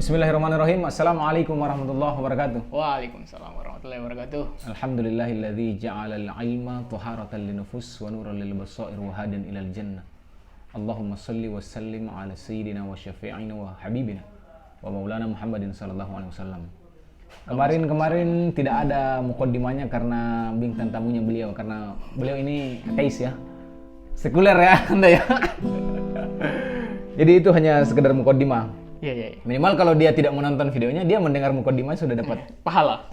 Bismillahirrahmanirrahim. Assalamualaikum warahmatullahi wabarakatuh. Waalaikumsalam warahmatullahi wabarakatuh. Alhamdulillahilladzi ja'alal ilma taharatan linufus wa nuran lil basair wa hadan ilal jannah. Allahumma salli wa sallim ala sayyidina wa syafi'ina wa habibina wa maulana Muhammadin sallallahu alaihi wasallam. Kemarin tidak ada mukaddimahnya karena bintang tamunya beliau, karena beliau ini ateis ya. Sekuler ya Anda ya. Jadi itu hanya sekedar mukaddimah. Iya. Minimal kalau dia tidak menonton videonya, dia mendengar mukaddimah sudah dapat Pahala.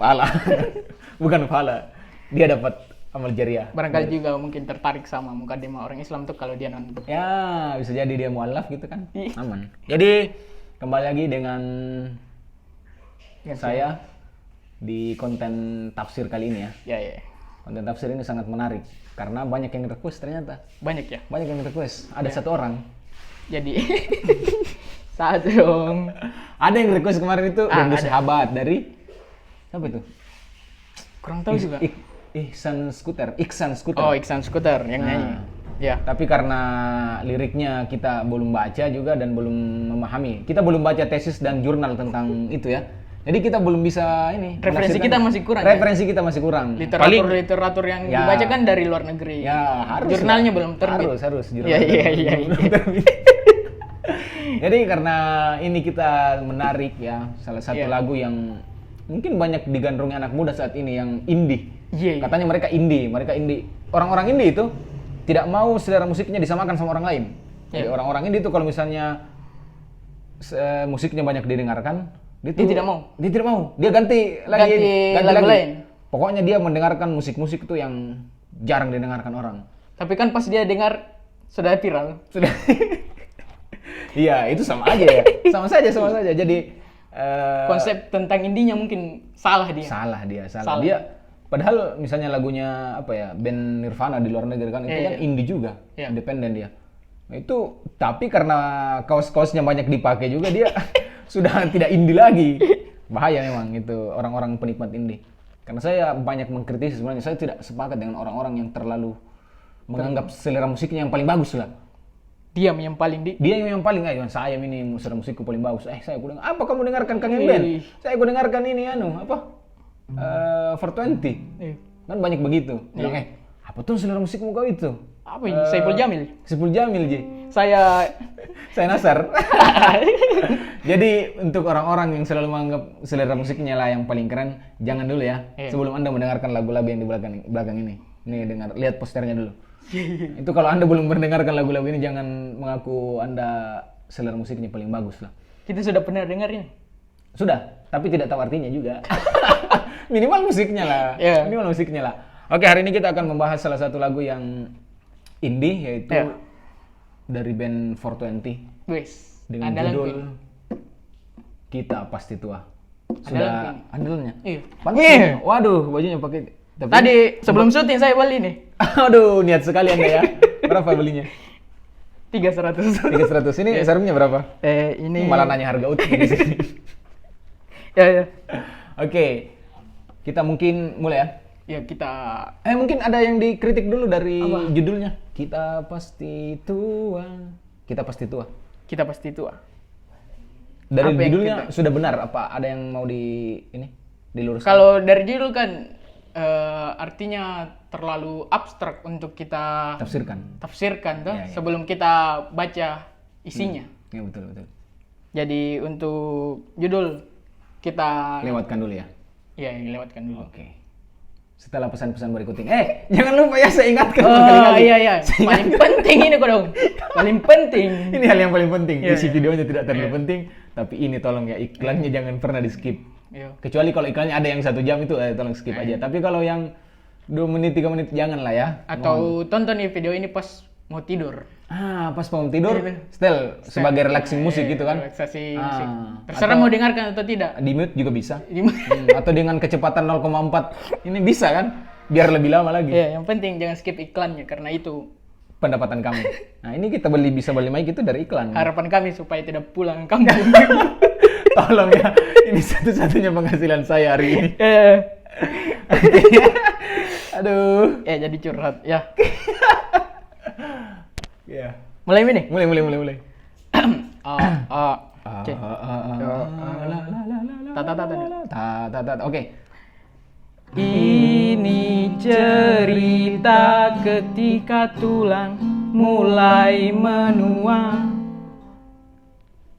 Bukan pahala. Dia dapat amal jariah. Barangkali juga mungkin tertarik sama mukadimah orang Islam tuh kalau dia nonton. Ya, bisa jadi dia mualaf gitu kan. Ih. Aman. Jadi kembali lagi dengan Ya, saya di konten tafsir kali ini ya. Ya. Konten tafsir ini sangat menarik karena banyak yang request ternyata. Banyak ya. Banyak yang request. Ada satu orang. Jadi satu dong. Ada yang request kemarin itu Rindu ada. Sahabat dari siapa itu? Kurang tahu juga. Iksan Skuter. Oh, Iksan Skuter yang nyanyi. Ya. Tapi karena liriknya kita belum baca juga dan belum memahami. Kita belum baca tesis dan jurnal tentang itu ya. Jadi kita belum bisa ini. Referensi menafsirkan. kita masih kurang. Referensi kita masih kurang. Literatur yang Ya. dibaca kan dari luar negeri. Ya, harus. Jurnalnya lah. belum terbit. Harus jurnal. Iya. Belum terbit. Jadi karena ini kita menarik ya salah satu lagu yang mungkin banyak digandrungi anak muda saat ini yang indie. Iya. Katanya mereka indie. Orang-orang indie itu tidak mau selera musiknya disamakan sama orang lain. Jadi orang-orang indie itu kalau misalnya musiknya banyak didengarkan, dia tidak mau. Dia ganti lagu lain. Pokoknya dia mendengarkan musik-musik itu yang jarang didengarkan orang. Tapi kan pas dia dengar sudah viral. Sudah. Iya, itu sama aja ya. Sama saja. Jadi Konsep tentang indinya mungkin salah dia. Salah. Dia padahal misalnya lagunya apa ya, band Nirvana di luar negeri kan itu kan indie juga, independen dia. Nah, itu tapi karena kaos-kaosnya banyak dipakai juga dia sudah tidak indie lagi. Bahaya memang itu orang-orang penikmat indie. Karena saya banyak mengkritisi sebenarnya, saya tidak sepakat dengan orang-orang yang terlalu menganggap selera musiknya yang paling bagus lah. Dia yang paling saya ini selera musikku paling bagus. Saya dengar apa kamu dengarkan Kang Ben? Saya dengarkan ini apa? 420. Kan banyak begitu. Bilang apa tuh selera musikmu kau itu? Apa ini? Saiful Jamil, Ji. Saya Nasar. Jadi untuk orang-orang yang selalu menganggap selera musiknya lah yang paling keren, jangan dulu ya. Sebelum Anda mendengarkan lagu-lagu yang di belakang ini. Nih lihat posternya dulu. Itu kalau Anda belum mendengarkan lagu-lagu ini, jangan mengaku Anda selera musiknya paling bagus lah. Kita sudah pernah dengar ini. Sudah, tapi tidak tahu artinya juga. Minimal musiknya lah. Oke, hari ini kita akan membahas salah satu lagu yang indie, yaitu dari band 420 dengan judul Kita Pasti Tua. Sudah andalnya. Iya. Waduh, bajunya pakai. Tadi sebelum syuting saya beli nih. Aduh, niat sekali Anda ya. Berapa belinya? 300. Ini sarungnya berapa? Ini malah nanya harga utuh di sini. Ya. Oke. Kita mungkin mulai ya. Ya, kita mungkin ada yang dikritik dulu dari judulnya. Kita Pasti Tua. Dari apa judulnya sudah benar apa ada yang mau diluruskan? Kalau dari judul kan artinya terlalu abstrak untuk kita tafsirkan tuh sebelum kita baca isinya. Ya betul. Jadi untuk judul kita lewatkan dulu ya. Iya, lewatkan dulu. Oke. Setelah pesan-pesan berikut ini. Jangan lupa ya, saya ingatkan berkali-kali. Iya. Paling penting ini kok dong. Paling penting. Ini hal yang paling penting. Isi videonya tidak terlalu penting, tapi ini tolong ya, iklannya jangan pernah di-skip. Kecuali kalau iklannya ada yang 1 jam itu tolong skip aja. Tapi kalau yang 2 menit 3 menit jangan lah ya. Atau tonton nih video ini pas mau tidur. Pas mau tidur, sebagai relaxing musik gitu kan. Relaksasi musik. Terserah mau dengarkan atau tidak. Di mute juga bisa. Atau dengan kecepatan 0,4 ini bisa kan? Biar lebih lama lagi. Yang penting jangan skip iklannya karena itu pendapatan kami. Nah, ini kita bisa beli mic itu dari iklan. Harapan kami supaya tidak pulang kampung. Tolong ya, ini satu-satunya penghasilan saya hari ini. Aduh. Jadi curhat ya. Ya. Mulai ini? Mulai. Oke. Oke. Ini cerita ketika tulang mulai menua.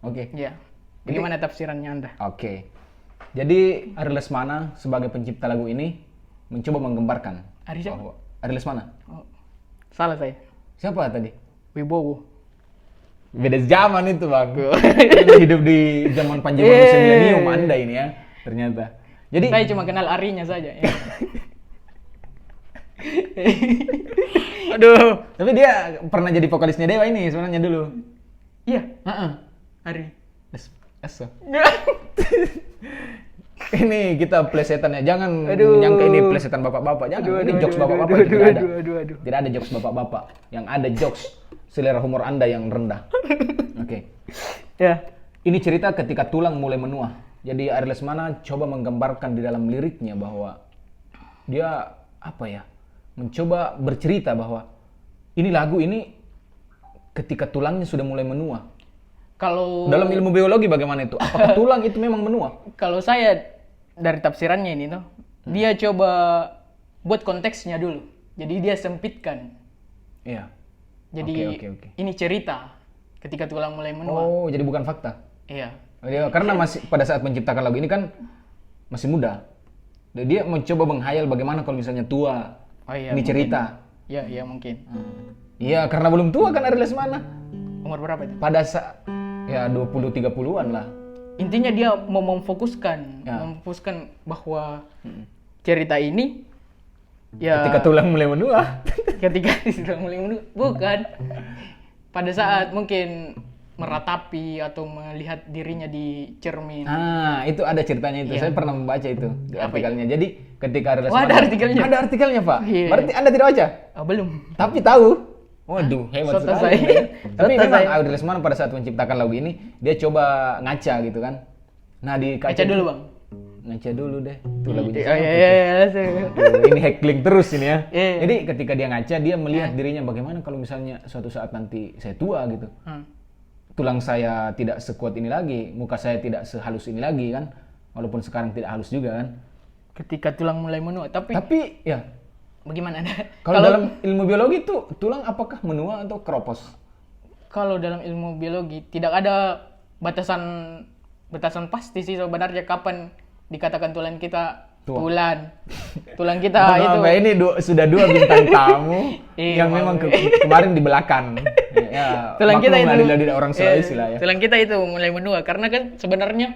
Oke. Ya. Bagaimana tafsirannya Anda? Oke. Jadi Ari Lesmana sebagai pencipta lagu ini mencoba menggambarkan. Ari siapa? Ari Lesmana. Oh, salah saya. Siapa tadi? Wibowo. Beda zaman itu, Bang. Anda hidup di zaman Panji manusia milenium Anda ini ya, ternyata. Jadi saya cuma kenal Arinya saja ya. Aduh, tapi dia pernah jadi vokalisnya Dewa ini sebenarnya dulu. Iya, Ari. Ini kita plesetannya, jangan menyangka ini plesetan bapak-bapak, jangan. Ini jokes bapak-bapak itu tidak ada. Tidak ada jokes bapak-bapak. Yang ada jokes selera humor Anda yang rendah. Oke. Ya. Ini cerita ketika tulang mulai menua. Jadi Ari Lesmana coba menggambarkan di dalam liriknya bahwa dia mencoba bercerita bahwa ini lagu ini ketika tulangnya sudah mulai menua. Kalau dalam ilmu biologi bagaimana itu? Apakah tulang itu memang menua? Kalau saya dari tafsirannya ini tuh, dia coba buat konteksnya dulu. Jadi dia sempitkan. Iya. Jadi ini cerita ketika tulang mulai menua. Oh, jadi bukan fakta. Iya. Karena masih pada saat menciptakan lagu ini kan masih muda. Dan dia mencoba menghayal bagaimana kalau misalnya tua. Oh iya. Ini mungkin. cerita. Iya mungkin. Iya, karena belum tua kan Ari Lesmana. Umur berapa itu? Pada saat 20-30-an lah. Intinya dia mau memfokuskan bahwa cerita ini ketika tulang mulai menua. Ketika tulang mulai menua, bukan. Pada saat mungkin meratapi atau melihat dirinya di cermin. Itu ada ceritanya itu. Saya pernah membaca itu di artikelnya. Jadi ketika Ari Lesmana ada artikelnya. Ada artikelnya, Pak. Iya. Berarti Anda tidak baca? Belum. Tapi tahu. Waduh, hebat sekali. Tapi memang Ari Lesmana pada saat menciptakan lagu ini dia coba ngaca gitu kan. Nah, di kaca dulu, Bang. Ngaca dulu deh. Tuh lagunya. Ini heckling terus ini ya. Jadi ketika dia ngaca dia melihat dirinya bagaimana kalau misalnya suatu saat nanti saya tua gitu. Tulang saya tidak sekuat ini lagi, muka saya tidak sehalus ini lagi kan. Walaupun sekarang tidak halus juga kan. Ketika tulang mulai menua, tapi ya bagaimana Anda? Kalau dalam ilmu biologi itu tulang apakah menua atau keropos? Kalau dalam ilmu biologi tidak ada batasan pasti sih sebenarnya kapan dikatakan tulang kita tulang kita itu. Ini sudah 2 bintang tamu yang memang kemarin di belakang. Ya, tulang kita itu dari orang Sulawesi lah ya. Tulang kita itu mulai menua karena kan sebenarnya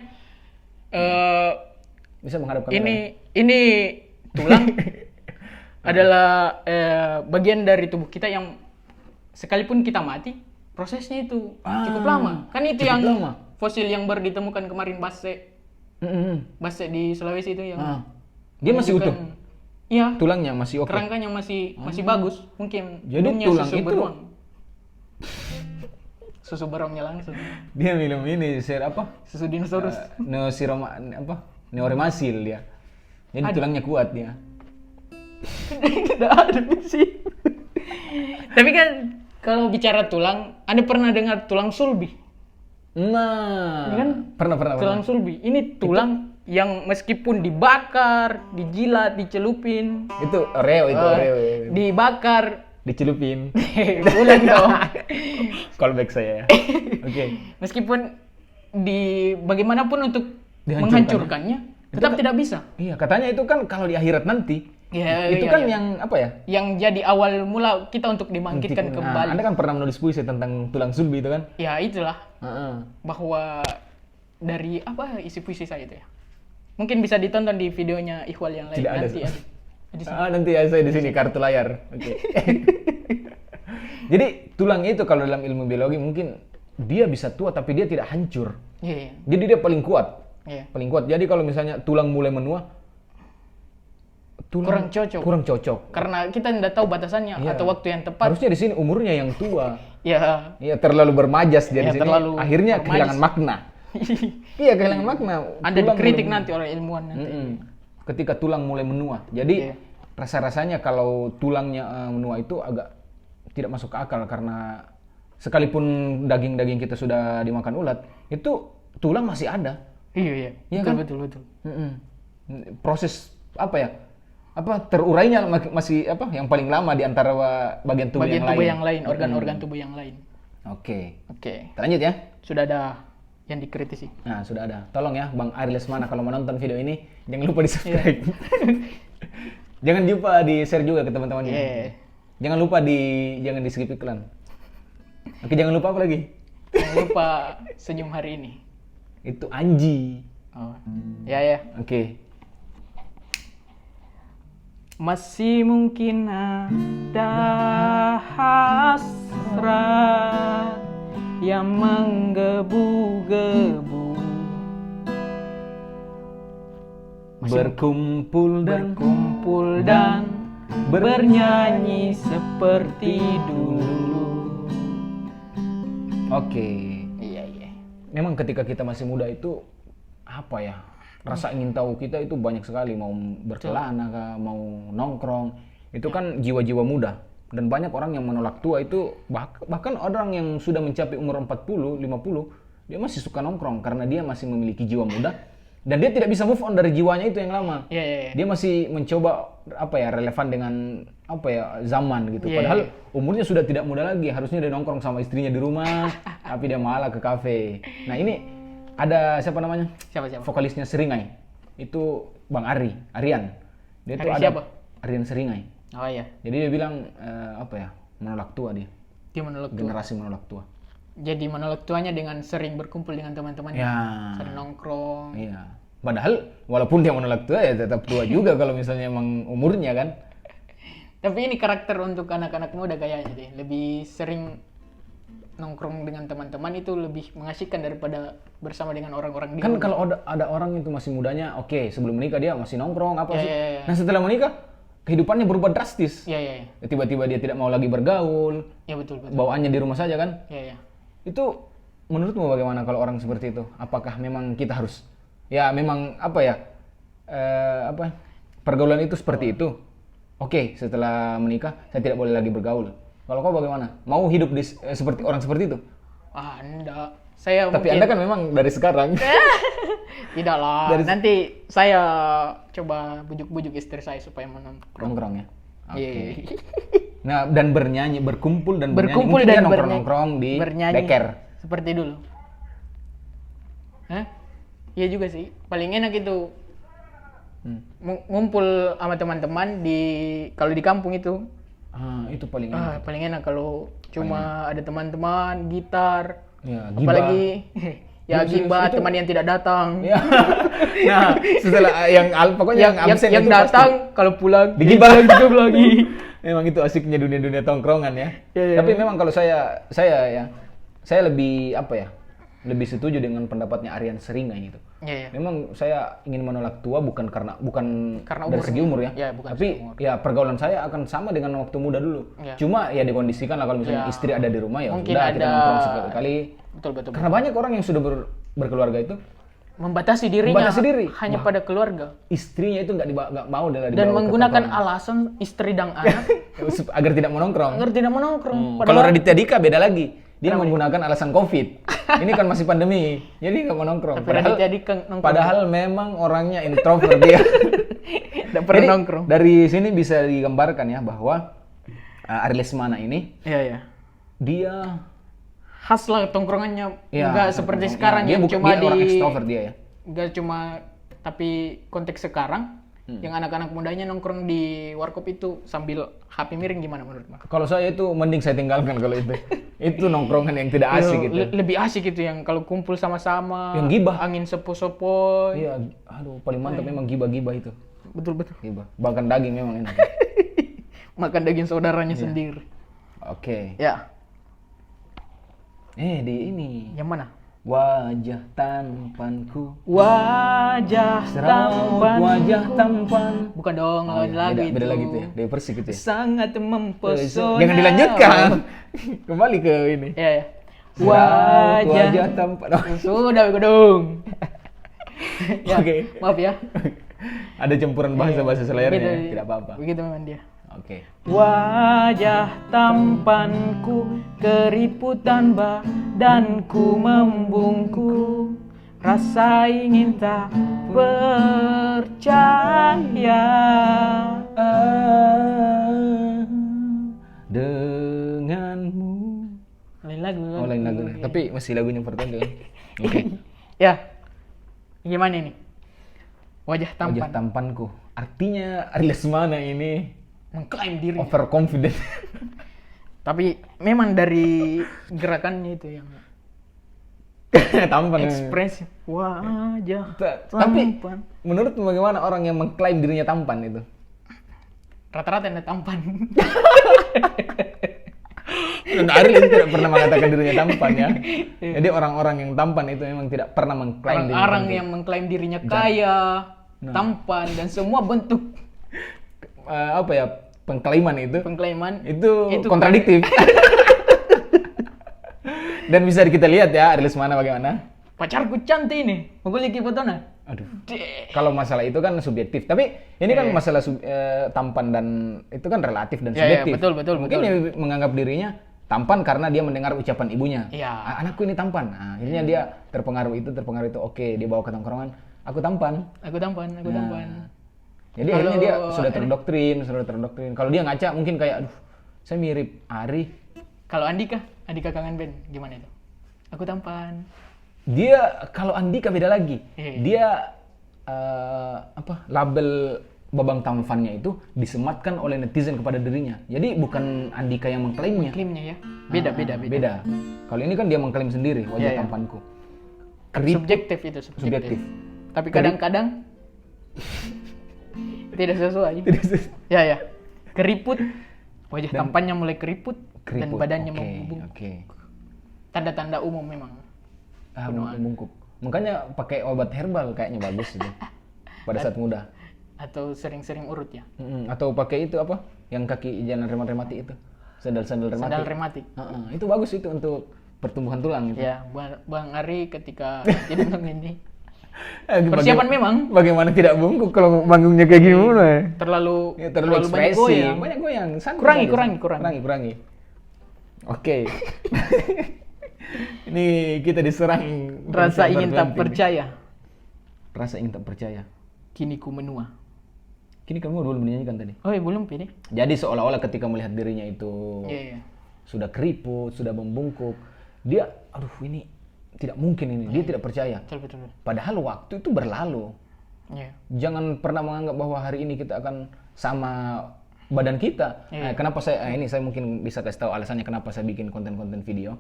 bisa menghadapkan ini tulang adalah bagian dari tubuh kita yang sekalipun kita mati prosesnya itu cukup lama. Kan itu yang fosil yang baru ditemukan kemarin Basse di Sulawesi itu yang dia masih utuh. Iya. Tulangnya masih oke. Kerangkanya masih bagus. Mungkin jadi tulang susu itu beruang. Susu beruangnya langsung. Dia minum ini susu dinosaurus. Neorimasil dia. Jadi tulangnya kuat dia. Tidak ada sih. Tapi kan kalau bicara tulang, Anda pernah dengar tulang sulbi? Nah, kan pernah. Tulang sulbi. Ini tulang yang meskipun dibakar, dijilat, dicelupin. Itu oreo itu oreo. Dibakar, dicelupin. Bulan dong. Callback saya ya. Oke. Meskipun bagaimanapun untuk menghancurkannya, tetap tidak bisa. Iya, katanya itu kan kalau di akhirat nanti. Itu kan yang apa ya? Yang jadi awal mula kita untuk dibangkitkan kembali. Anda kan pernah menulis puisi tentang tulang sulbi itu kan? Ya itulah. Bahwa dari isi puisi saya itu ya. Mungkin bisa ditonton di videonya Ikhwal yang lain. Tidak nanti ada. Nanti saya di sini kartu layar. Oke. Jadi tulang itu kalau dalam ilmu biologi mungkin dia bisa tua tapi dia tidak hancur. Iya. Jadi dia paling kuat. Iya. Paling kuat. Jadi kalau misalnya tulang mulai menua, kurang cocok. Karena kita tidak tahu batasannya atau waktu yang tepat. Harusnya di sini umurnya yang tua. Iya. Iya, terlalu bermajas dia di sini. Akhirnya bermajas. kehilangan makna. Iya, kehilangan makna. Anda dikritik nanti oleh ilmuwan nanti. Ketika tulang mulai menua. Jadi rasa-rasanya kalau tulangnya menua itu agak tidak masuk ke akal karena sekalipun daging-daging kita sudah dimakan ulat, itu tulang masih ada. Iya. Iya Betul, kan? betul. Mm-mm. Proses apa ya? Terurainya masih yang paling lama di antara bagian tubuh Bagian yang tubuh lain. yang lain, organ-organ tubuh yang lain. Oke. Oke. Kita lanjut ya. Sudah ada yang dikritisi. Nah, sudah ada. Tolong ya Bang Ari Lesmana kalau menonton video ini jangan lupa di-subscribe. Jangan lupa di-share juga ke teman-temannya. Iya. Jangan lupa jangan di-skip iklan. Oke, jangan lupa apa lagi? Jangan lupa senyum hari ini. Itu Anji. Oh. Ya. Oke. Masih mungkin ada hasrat yang menggebu-gebu, Berkumpul dan bernyanyi seperti dulu. Oke. Iya. Memang ketika kita masih muda itu apa ya? Rasa ingin tahu kita itu banyak sekali, mau berkelana kah, mau nongkrong. Itu kan jiwa-jiwa muda. Dan banyak orang yang menolak tua itu, bahkan orang yang sudah mencapai umur 40, 50, dia masih suka nongkrong karena dia masih memiliki jiwa muda dan dia tidak bisa move on dari jiwanya itu yang lama. Iya. Dia masih mencoba relevan dengan zaman gitu. Iya, Padahal umurnya sudah tidak muda lagi, harusnya dia nongkrong sama istrinya di rumah, tapi dia malah ke kafe. Nah, ini ada siapa namanya? Siapa? Vokalisnya Seringai. Itu Bang Arian. Dia tuh Ari ada siapa? Arian Seringai. Oh iya. Jadi dia bilang menolak tua dia. Dia menolak tua. Generasi menolak tua. Jadi menolak tuanya dengan sering berkumpul dengan teman-temannya. Ya. Sering nongkrong. Iya. Padahal walaupun dia menolak tua ya tetap tua juga kalau misalnya emang umurnya kan. Tapi ini karakter untuk anak-anak muda kayaknya deh. Lebih sering nongkrong dengan teman-teman itu lebih mengasihkan daripada bersama dengan orang-orang di Kan rumah. kalau ada orang itu masih mudanya, oke, sebelum menikah dia masih nongkrong apa sih. Iya. Nah, setelah menikah kehidupannya berubah drastis. Iya. Tiba-tiba dia tidak mau lagi bergaul, Ya betul. bawaannya di rumah saja kan. Iya. Itu menurutmu bagaimana kalau orang seperti itu? Apakah memang kita harus memang pergaulan itu seperti itu? Oke, setelah menikah saya tidak boleh lagi bergaul. Kalau kau bagaimana? Mau hidup seperti orang seperti itu? Enggak. Saya Tapi mungkin... Anda kan memang dari sekarang. Tidak lah. Nanti saya coba bujuk-bujuk istri saya supaya Nongkrong ya? Oke. Iya. Nah, dan bernyanyi, berkumpul dan Berkumpul bernyanyi. Mungkin dan dia nongkrong-nongkrong di deker. Seperti dulu. Hah? Iya juga sih. Paling enak itu ngumpul sama teman-teman kalau di kampung itu. Itu paling enak. Paling enak kalau cuma ada teman-teman, gitar. Ya, Apalagi gibah teman yang tidak datang. Ya. Nah, setelah pokoknya yang absen yang itu datang kalau pulang digibah lagi. Memang itu asiknya dunia-dunia tongkrongan ya. Iya. Tapi memang kalau saya lebih lebih setuju dengan pendapatnya Arian Seringai itu. Iya. Memang saya ingin menolak tua bukan karena dari umur segi umur ya. Ya, bukan tapi segi umur. ya pergaulan saya akan sama dengan waktu muda dulu. Ya. Cuma ya dikondisikan lah kalau misalnya istri ada di rumah ya mungkin sudah kita nongkrong sekali. Betul. Karena banyak orang yang sudah berkeluarga itu Membatasi dirinya diri. hanya pada keluarga. Istrinya itu nggak mau dibawa Dan ke menggunakan tongkrongan. alasan istri dan anak agar tidak mau nongkrong. agar tidak mau nongkrong. Kalau Raditya Dika beda lagi. Dia menggunakan alasan COVID. Ini kan masih pandemi, jadi nggak mau nongkrong. Tapi Raditya Dika nongkrong. Padahal memang orangnya introvert dia. Tidak pernah Jadi, nongkrong. dari sini bisa digambarkan ya bahwa Ari Lesmana ini Iya. dia Khas lah tongkrongannya. ya, Enggak seperti sekarang dia yang cuma dia orang extrovert dia ya. Enggak cuma, tapi konteks sekarang yang anak-anak mudanya nongkrong di warkop itu sambil HP miring gimana menurut Mas? Kalau saya itu mending saya tinggalkan kalau itu. Itu nongkrongan yang tidak asik gitu. Lebih asik itu yang kalau kumpul sama-sama. Yang gibah. Angin sepoi-sepoi. Iya, paling mantap memang gibah-gibah itu. Betul. Gibah. Bahkan daging memang enak. Makan daging saudaranya sendiri. Oke. Ya. Di ini. Yang mana? Wajah tampanku. Wajah tampan. Bukan dong, lagu itu. Beda lagi itu ya. Dari Persik itu ya. Sangat mempesona. Jangan dilanjutkan. Kembali ke ini. Ya. Wajah tampan. Sudah dong. Ya, Oke. maaf ya. Ada campuran bahasa selayarnya. Begitu, Tidak apa-apa. Begitu memang dia. Oke. Wajah tampanku, keriputan badanku membungkuk, rasa ingin tak percaya. Denganmu. Lain lagu. Oh, lain lagu. Tapi masih lagunya pertama kan? Oke. Ya. Gimana ini? Wajah tampan. Wajah tampanku. Artinya Ari Lesmana ini Mengklaim diri. overconfident. Tapi memang dari gerakannya itu yang Tampan. ekspresif. Wajah Tapi tampan. menurut bagaimana orang yang mengklaim dirinya tampan itu? Rata-rata yang tampan. Dan Ariel itu tidak pernah mengatakan dirinya tampan ya. Jadi orang-orang yang tampan itu memang tidak pernah mengklaim dirinya Orang-orang tampan. yang mengklaim dirinya kaya, tampan, dan semua bentuk Apa ya, pengklaiman itu pengklaiman itu kontradiktif. Dan bisa kita lihat ya Ari Lesmana bagaimana. Pacarku cantik ini, mau gue lihat fotonya. Aduh. Kalau masalah itu kan subjektif, tapi ini kan masalah tampan dan itu kan relatif dan subjektif. Betul. Mungkin dia menganggap dirinya tampan karena dia mendengar ucapan ibunya. Iya. Anakku ini tampan. Nah, akhirnya dia terpengaruh itu. Oke, dia bawa ke tongkrongan. Aku tampan. Aku tampan. Jadi akhirnya dia sudah terdoktrin. Kalau dia ngaca mungkin kayak, aduh, saya mirip Ari. Kalau Andika Kangen Band gimana itu? Aku tampan. Dia kalau Andika beda lagi. Iya. Dia label babang tampannya itu disematkan oleh netizen kepada dirinya. Jadi bukan Andika yang mengklaimnya. Klaimnya ya. Beda. Kalau ini kan dia mengklaim sendiri wajah tampanku. Subjektif itu. Subjektif. Tapi kadang-kadang tidak sesuai. Ya. Keriput. Wajah tampannya mulai keriput dan badannya membungkuk. Oke. Tanda-tanda umum memang. Membungkuk. Makanya pakai obat herbal kayaknya bagus itu. Pada saat muda. Atau sering-sering urut ya. Atau pakai itu apa? Yang kaki jalan rematik itu. Sandal rematik. Sandal rematik. Itu bagus itu untuk pertumbuhan tulang gitu. Ya, Bang Ari ketika jadi ini persiapan memang. Bagaimana tidak bungkuk kalau bangunnya kayak gimana? Terlalu Terlalu banyak ekspresi. goyang. Banyak goyang. Kurangi. Oke. Ini kita diserang Rasa ingin tak percaya. Rasa ingin tak percaya. Kini ku menua. Kini kamu belum menyanyikan tadi. Oh, belum pilih. Jadi seolah-olah ketika melihat dirinya itu Iya. sudah keriput, sudah membungkuk, dia, aduh ini tidak mungkin ini. Dia tidak percaya. Betul. Padahal waktu itu berlalu. Iya. Jangan pernah menganggap bahwa hari ini kita akan sama badan kita. Kenapa saya mungkin bisa kasih tahu alasannya kenapa saya bikin konten-konten video.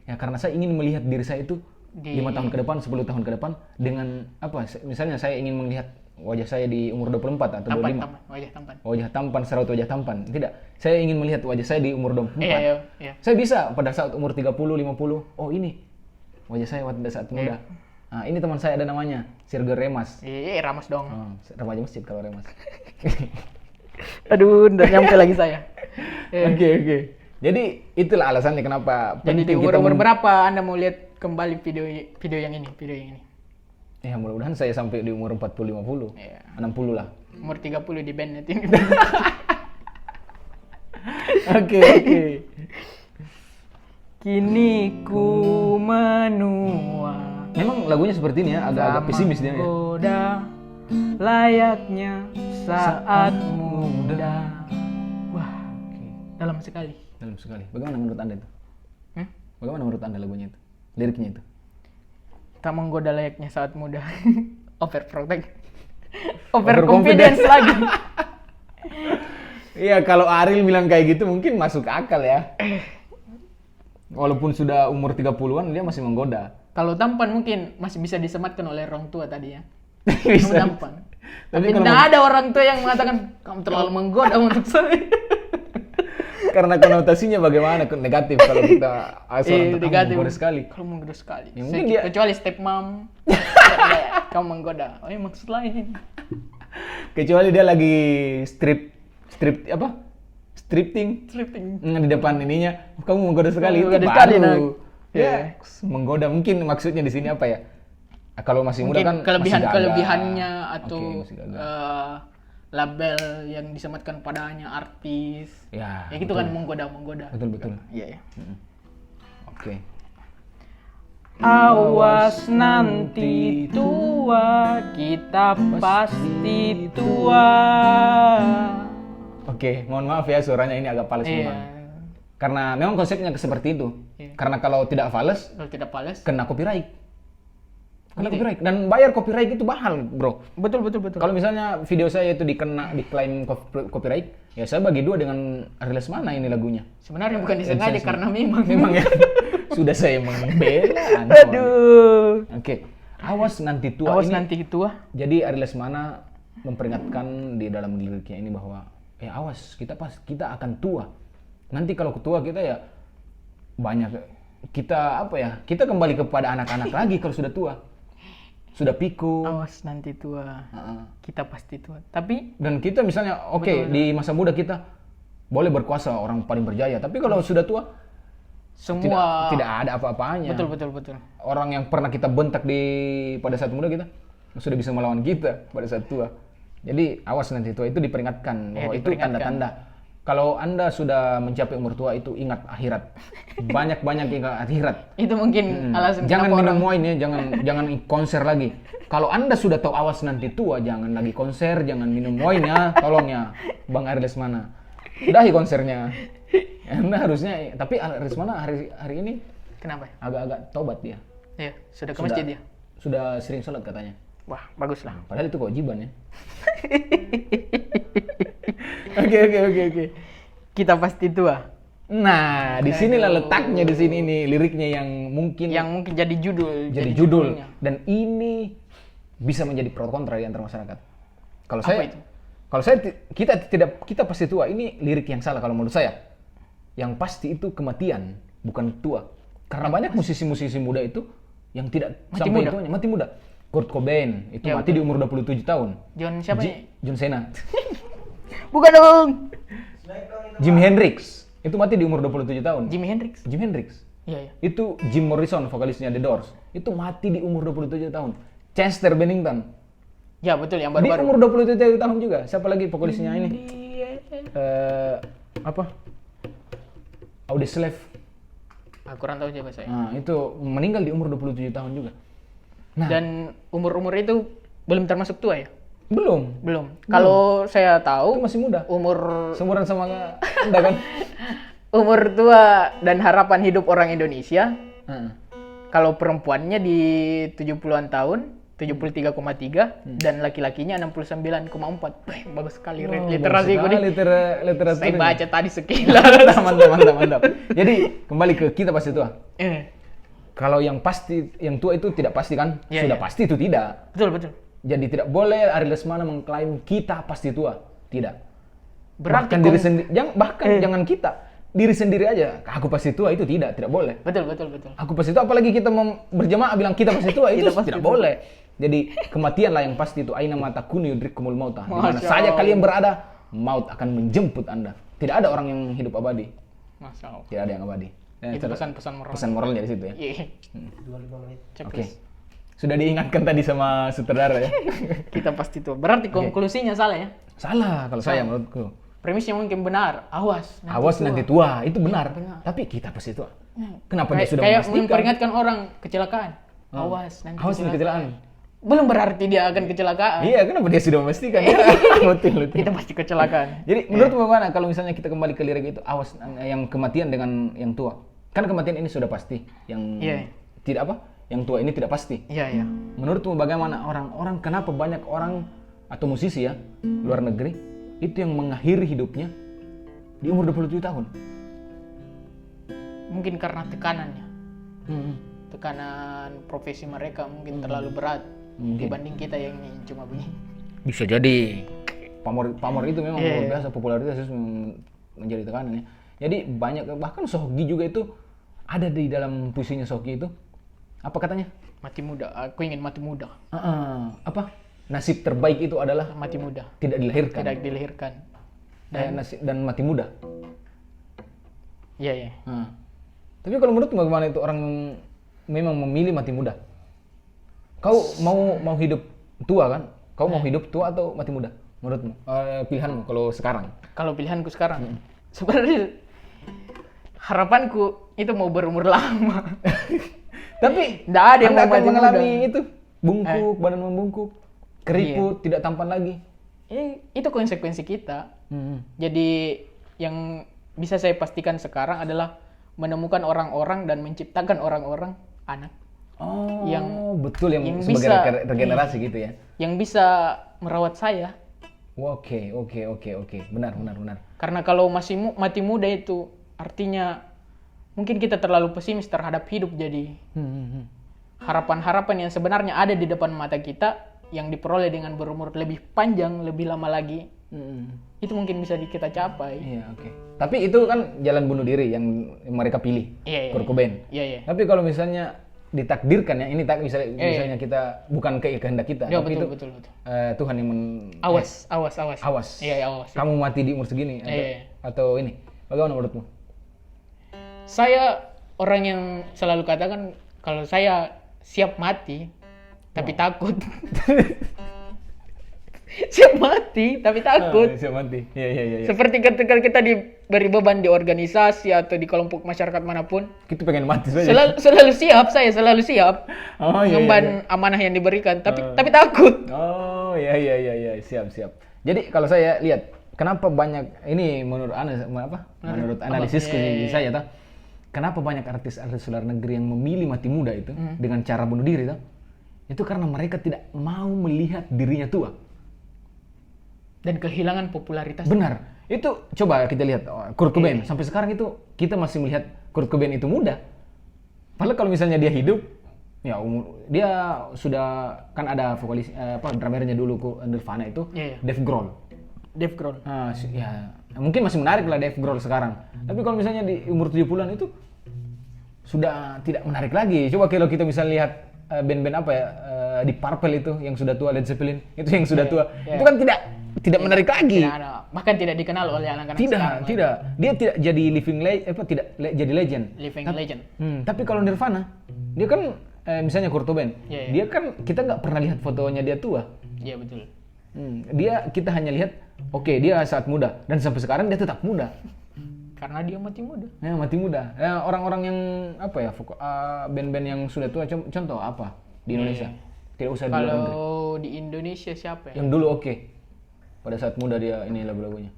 Ya karena saya ingin melihat diri saya itu 5 tahun ke depan, 10 tahun ke depan dengan apa? Misalnya saya ingin melihat wajah saya di umur 24 atau 25. Wajah tampan, serat wajah tampan. Tidak. Saya ingin melihat wajah saya di umur 24. Iya. Saya bisa pada saat umur 30, 50. Oh ini wajah saya pada saat muda. Nah, ini teman saya ada namanya Sirger Remas. Ramas dong. Remaja masjid kalau Remas. Aduh, udah nyampe lagi saya. Oke. Jadi itulah alasannya kenapa Jadi di umur berapa Anda mau lihat kembali video yang ini? Ya mudah-mudahan saya sampai di umur 40-50. 60 lah. Umur 30 di band nanti. Oke. Kini ku menua. Memang lagunya seperti ini ya, agak pesimis dia ya. Goda layaknya saat muda. Wah, dalam sekali. Bagaimana menurut Anda itu? Bagaimana menurut Anda lagunya itu? Liriknya itu? Tak menggoda layaknya saat muda. Overconfidence lagi. Iya, kalau Ariel bilang kayak gitu mungkin masuk akal ya. Walaupun sudah umur 30-an dia masih menggoda. Kalau tampan mungkin masih bisa disematkan oleh orang tua tadi ya. Bisa. Tampan. Tapi tidak ada orang tua yang mengatakan kamu terlalu menggoda untuk saya. Karena konotasinya bagaimana negatif kalau kita asal negatif. menggoda sekali. Kalau menggoda sekali. Ya, mungkin dia kecuali step mom. Kamu menggoda. Oh, maksud lain. Kecuali dia lagi stripting di depan ininya. Kamu menggoda sekali itu baru. Ya, menggoda mungkin maksudnya di sini apa ya? Kalau masih muda kan kelebihannya atau label yang disematkan padanya artis. Ya gitu betul. Kan menggoda. Betul. Iya. Oke. Awas nanti tua, kita pasti tua. Oke, mohon maaf ya suaranya ini agak fals Iya. memang. Karena memang konsepnya seperti itu. Iya. Karena kalau tidak fals, Kalau tidak pales. kena copyright. Kena Gitu ya? copyright. Dan bayar copyright itu mahal, bro. Betul. Kalau misalnya video saya itu diklaim copyright, ya saya bagi dua dengan Ariel Lesmana ini lagunya. Sebenarnya bukan disengaja AdSense. karena memang. Memang ya. Sudah saya membela. Aduh. Oke. Awas nanti tua Awas ini. nanti tua. Jadi Ariel Lesmana memperingatkan di dalam liriknya ini bahwa awas kita akan tua. Nanti kalau tua kita ya banyak kita kita kembali kepada anak-anak lagi kalau sudah tua. Sudah pikun. Awas nanti tua. Kita pasti tua. Tapi Dan kita misalnya di masa muda kita boleh berkuasa orang paling berjaya, tapi kalau sudah tua semua tidak ada apa-apanya. betul. Orang yang pernah kita bentak pada saat muda kita sudah bisa melawan kita pada saat tua. Jadi awas nanti tua itu diperingatkan bahwa itu diperingatkan. tanda-tanda. Kalau Anda sudah mencapai umur tua itu ingat akhirat. Banyak-banyak ingat akhirat. Itu mungkin alasan Jangan kenapa minum orang wine ya, jangan konser lagi. Kalau Anda sudah tahu awas nanti tua, jangan lagi konser, jangan minum wine ya, tolong ya, Bang Ariel Lesmana. Sudahi konsernya. Anda harusnya, tapi Ariel Lesmana hari ini kenapa? agak-agak tobat dia. Iya, sudah ke masjid ya. Sudah sering sholat katanya. Wah, bagus lah. Padahal itu kewajiban ya. Oke. Kita pasti tua. Nah, di sinilah letaknya di sini nih liriknya yang mungkin jadi judul. jadi judul judulnya. dan ini bisa menjadi pro kontra di antara masyarakat. Kalau Apa saya itu? Kalau saya kita pasti tua. Ini lirik yang salah kalau menurut saya. Yang pasti itu kematian, bukan tua. Karena banyak musisi-musisi muda itu yang tidak Mati sampai muda. itunya, mati muda. Kurt Cobain itu Ya, mati di umur 27 tahun. John siapa nih? John Cena. Bukan dong. Jimi Hendrix itu mati di umur 27 tahun. Jimi Hendrix. Jimi Hendrix. Iya. Itu Jim Morrison, vokalisnya The Doors. Itu mati di umur 27 tahun. Chester Bennington Ya, betul yang di baru-baru. umur 27 tahun juga. Siapa lagi vokalisnya ini? Apa? Audioslave. Kurang tahu siapa saya. Nah, itu meninggal di umur 27 tahun juga. Nah, Dan umur-umur itu belum termasuk tua ya? belum. Kalau saya Itu tahu masih muda. umur Seumuran sama Anda kan? umur tua dan harapan hidup orang Indonesia Heeh. kalau perempuannya di 70-an tahun 73,3 dan laki-lakinya 69,4. Bagus sekali literasi gue nih. Literatur. Saya baca tadi sekilas. Mantap. Jadi kembali ke kita pasti tua. Eh, Kalau yang pasti, yang tua itu tidak pasti kan? Iya, Sudah iya. pasti itu tidak. betul. Jadi tidak boleh Ariel Lesmana mengklaim kita pasti tua. Tidak. Berarti Bahkan diri sendiri, jangan kita. Diri sendiri aja, aku pasti tua itu tidak boleh. betul. Aku pasti tua, apalagi kita berjamaah bilang kita pasti tua, itu Kita pasti tidak tua. boleh. Jadi kematianlah yang pasti itu. Aina mata kunu yudrikumul mauta. Di mana Masya saja Allah. kalian berada, maut akan menjemput Anda. Tidak ada orang yang hidup abadi. Masya Allah. Tidak ada yang abadi. Itu pesan-pesan moral. Pesan moralnya di situ ya. Iya. 25 menit. Oke. Sudah diingatkan tadi sama sutradara ya. Kita pasti tua. Berarti konklusinya salah ya? Salah kalau saya menurutku. Premisnya mungkin benar. Awas. Awas nanti tua, itu benar. Benar. Tapi kita pasti tua. Kenapa dia sudah Kayak memastikan? memperingatkan orang kecelakaan. Awas nanti Awas nanti kecelakaan. Belum berarti dia akan kecelakaan. Iya, kenapa dia sudah memastikan? betul. Kita pasti kecelakaan. Jadi menurut bagaimana kalau misalnya kita kembali ke lirik itu, awas yang kematian dengan yang tua. Kan kematian ini sudah pasti. Yang Iya. tidak apa? Yang tua ini tidak pasti. Iya. Menurutmu bagaimana orang-orang, kenapa banyak orang atau musisi ya luar negeri itu yang mengakhiri hidupnya di umur 27 tahun? Mungkin karena tekanannya. Hmm. Tekanan profesi mereka mungkin terlalu berat dibanding kita yang ini cuma begini. Bisa jadi. Pamor itu memang Iya. luar biasa, popularitas menjadi tekanan ya. Jadi banyak, bahkan Sohgi juga itu ada di dalam puisinya Sohgi itu. Apa katanya? Mati muda. Aku ingin mati muda. Apa? Nasib terbaik itu adalah Mati muda. tidak dilahirkan. Tidak dilahirkan. Dan mati muda. Iya. Nah. Tapi kalau menurut bagaimana itu orang memang memilih mati muda? Kau mau hidup tua kan? Kau mau hidup tua atau mati muda? Menurutmu? Pilihanmu kalau sekarang? Kalau pilihanku sekarang, sebenarnya harapanku itu mau berumur lama. Tapi Nggak ada yang Anda mau akan mati mengalami muda. itu. Bungkuk, badan membungkuk, keriput, tidak tampan lagi. Itu konsekuensi kita. Hmm. Jadi yang bisa saya pastikan sekarang adalah menemukan orang-orang dan menciptakan orang-orang anak Oh, Yang- betul yang, yang sebagai bisa- regenerasi gitu ya. yang bisa merawat saya. Oke. Benar. Karena kalau masih mati muda itu artinya mungkin kita terlalu pesimis terhadap hidup. Jadi harapan-harapan yang sebenarnya ada di depan mata kita yang diperoleh dengan berumur lebih panjang, lebih lama lagi, itu mungkin bisa kita capai. Iya, oke. Tapi itu kan jalan bunuh diri yang mereka pilih. Iya. Kurt Cobain. Iya. Tapi kalau misalnya ditakdirkan ya, ini misalnya kita bukan kehendak kita, Ya, tapi betul, itu betul. Tuhan yang Awas. awas. Iya, awas. Kamu mati di umur segini atau ini. Bagaimana menurutmu? Saya orang yang selalu katakan kalau saya siap mati, tapi takut. Siap mati, tapi takut. Siap mati. Iya. Seperti ketika kita diberi beban di organisasi atau di kelompok masyarakat manapun, Kita pengen mati saja. selalu siap, saya selalu siap Oh, iya. mengemban amanah yang diberikan, tapi takut. Oh, iya. Siap. Jadi kalau saya lihat, kenapa banyak ini menurut Menurut analisisku saya tahu, kenapa banyak artis-artis luar negeri yang memilih mati muda itu dengan cara bunuh diri tahu? Itu karena mereka tidak mau melihat dirinya tua. Dan kehilangan popularitas. Benar. Itu coba kita lihat Kurt Cobain. Sampai sekarang itu kita masih melihat Kurt Cobain itu muda. Padahal kalau misalnya dia hidup, ya dia sudah kan ada vokalis drummernya dulu Nirvana itu, Iya. Dave Grohl. Dave Grohl. Ya mungkin masih menarik lah Dave Grohl sekarang. Tapi kalau misalnya di umur 70-an itu sudah tidak menarik lagi. Coba kalau kita misalnya lihat band-band di Purple itu yang sudah tua, Led Zeppelin itu yang sudah tua. Iya. Itu kan tidak menarik lagi. Tidak ada, bahkan tidak dikenal oleh anak-anak sekarang. Tidak. Dia tidak jadi jadi legend. Living legend. Tapi kalau Nirvana, dia kan misalnya Kurt Cobain, Iya. dia kan kita nggak pernah lihat fotonya dia tua. Iya, betul. Kita hanya lihat, oke, dia saat muda dan sampai sekarang dia tetap muda. Karena dia mati muda. Ya, mati muda. Orang-orang yang band-band yang sudah tua, contoh apa di Indonesia? Tidak usah di luar negeri. Kalau di Indonesia siapa ya? Yang dulu oke. Pada saat muda dia ini lagu-lagunya.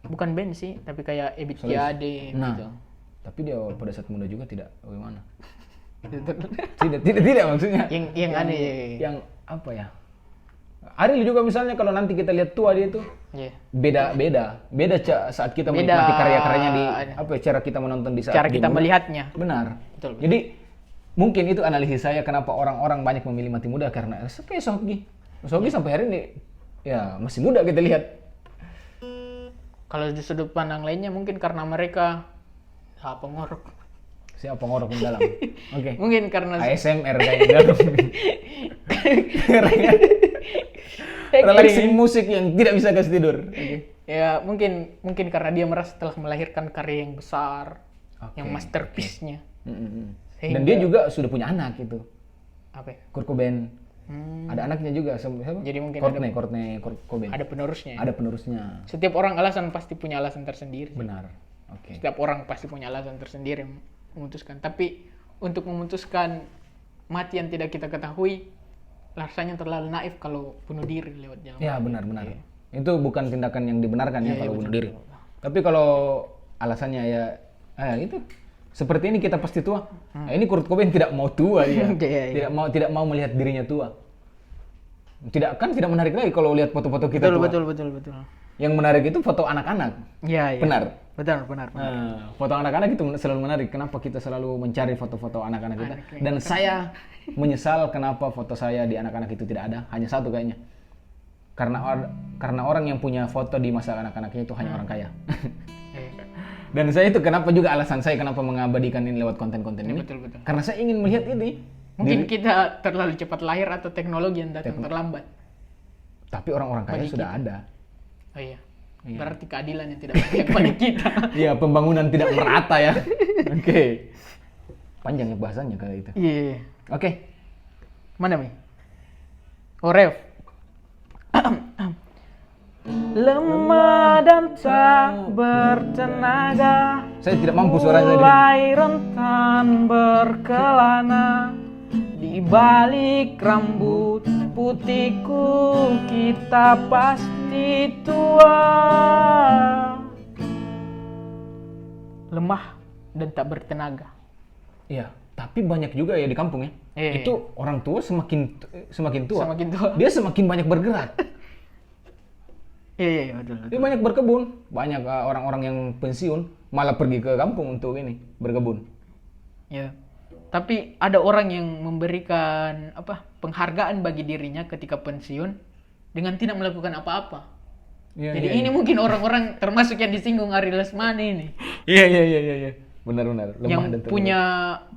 Bukan band sih, tapi kayak Ebit Solis. Kiade Nah, gitu. tapi dia pada saat muda juga tidak bagaimana. Gitu. Tidak maksudnya. yang aneh ya. Yang apa ya? Ariel juga misalnya kalau nanti kita lihat tua dia itu Iya. beda saat kita Beda. menikmati karya-karyanya di cara kita menonton di saat Cara dia kita muda. melihatnya. Benar. Betul. Jadi mungkin itu analisis saya kenapa orang-orang banyak memilih mati muda karena kayak Sogi sampai hari ini ya masih muda kita lihat. Kalau di sudut pandang lainnya mungkin karena mereka pengorok. Siapa ngorok pun dalam. Oke. Mungkin karena ASMR kayak dalam. Relaxing musik yang tidak bisa kasih tidur. Oke. ya mungkin karena dia merasa telah melahirkan karya yang besar, Oke, yang masterpiece-nya. Dan dia juga sudah punya anak itu. Apa ya? Kurt Cobain. Ada anaknya juga siapa? Jadi mungkin Courtney Cobain. ada penerusnya. Ada penerusnya. Setiap orang pasti punya alasan tersendiri. Benar. Oke. Setiap orang pasti punya alasan tersendiri memutuskan. Tapi untuk memutuskan mati yang tidak kita ketahui, rasanya terlalu naif kalau bunuh diri lewat jalan. Ya benar. Itu bukan tindakan yang dibenarkan ya kalau bunuh diri. betul. Tapi kalau alasannya ya itu seperti ini kita pasti tua. Nah, ini Kurt Cobain tidak mau tua dia. Iya. Tidak mau melihat dirinya tua. Tidak menarik lagi kalau lihat foto-foto kita tua. Betul. Yang menarik itu foto anak-anak. Iya. Benar. Benar. Nah, foto anak-anak itu selalu menarik. Kenapa kita selalu mencari foto-foto anak-anak kita? Dan saya menyesal kenapa foto saya di anak-anak itu tidak ada. Hanya satu kayaknya. Karena orang yang punya foto di masa anak-anaknya itu hanya orang kaya. Dan saya itu alasan saya kenapa mengabadikan ini lewat konten-konten ini. Betul. Karena saya ingin melihat ini. Mungkin kita terlalu cepat lahir atau teknologi yang datang terlambat. Tapi orang-orang kaya Bagi sudah ada. Oh iya. Berarti keadilan yang tidak berpihak pada kita. Iya, pembangunan tidak merata ya. Oke. Panjang ya bahasanya kali itu. Iya. Oke. Mana Mi? Oh, Rev. lemah dan tak bertenaga, Saya tidak mampu suaranya tadi. mulai rentan berkelana. Di balik rambut putihku kita pasti tua. Lemah dan tak bertenaga. Iya, tapi banyak juga ya di kampung ya. Iya. Itu orang tua semakin tua, Semakin tua. dia semakin banyak bergerak. Iya, betul. Dia banyak berkebun, banyak orang-orang yang pensiun malah pergi ke kampung untuk ini berkebun. Ya. Tapi ada orang yang memberikan penghargaan bagi dirinya ketika pensiun dengan tidak melakukan apa-apa. Iya, Jadi iya, ini mungkin orang-orang termasuk yang disinggung Ari Lesmani ini. Iya. Benar. Lemah Yang dan tergerak.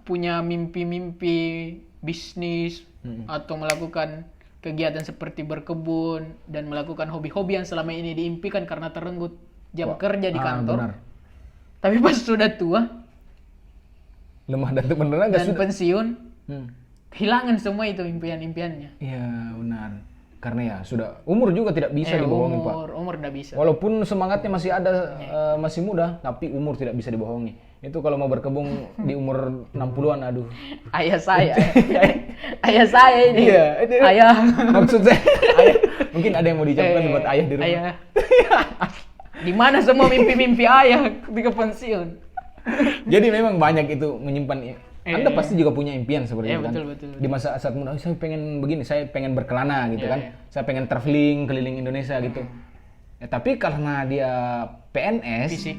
punya mimpi-mimpi bisnis atau melakukan kegiatan seperti berkebun dan melakukan hobi-hobi yang selama ini diimpikan karena terenggut jam kerja di kantor. Benar. Tapi pas sudah tua Lemah dan tergerak dan pensiun, Hmm. kehilangan semua itu impian-impiannya. Iya, benar. Karena ya sudah umur juga tidak bisa dibohongi, Pak. Umur udah bisa. Walaupun semangatnya masih ada, masih muda, tapi umur tidak bisa dibohongi. Itu kalau mau berkebun di umur 60-an, aduh. Ayah saya. Ayah saya ini. Iya, Ayah. maksud saya. Mungkin ada yang mau diucapkan buat ayah di rumah. Ayah. Di mana semua mimpi-mimpi ayah ketika pensiun? Jadi memang banyak itu menyimpan. Anda pasti juga punya impian seperti Iya, itu kan. betul. Di masa saat muda, saya pengen begini, saya pengen berkelana gitu Iya, kan. iya. Saya pengen traveling keliling Indonesia gitu. Ya, tapi karena dia PNS, Fisik.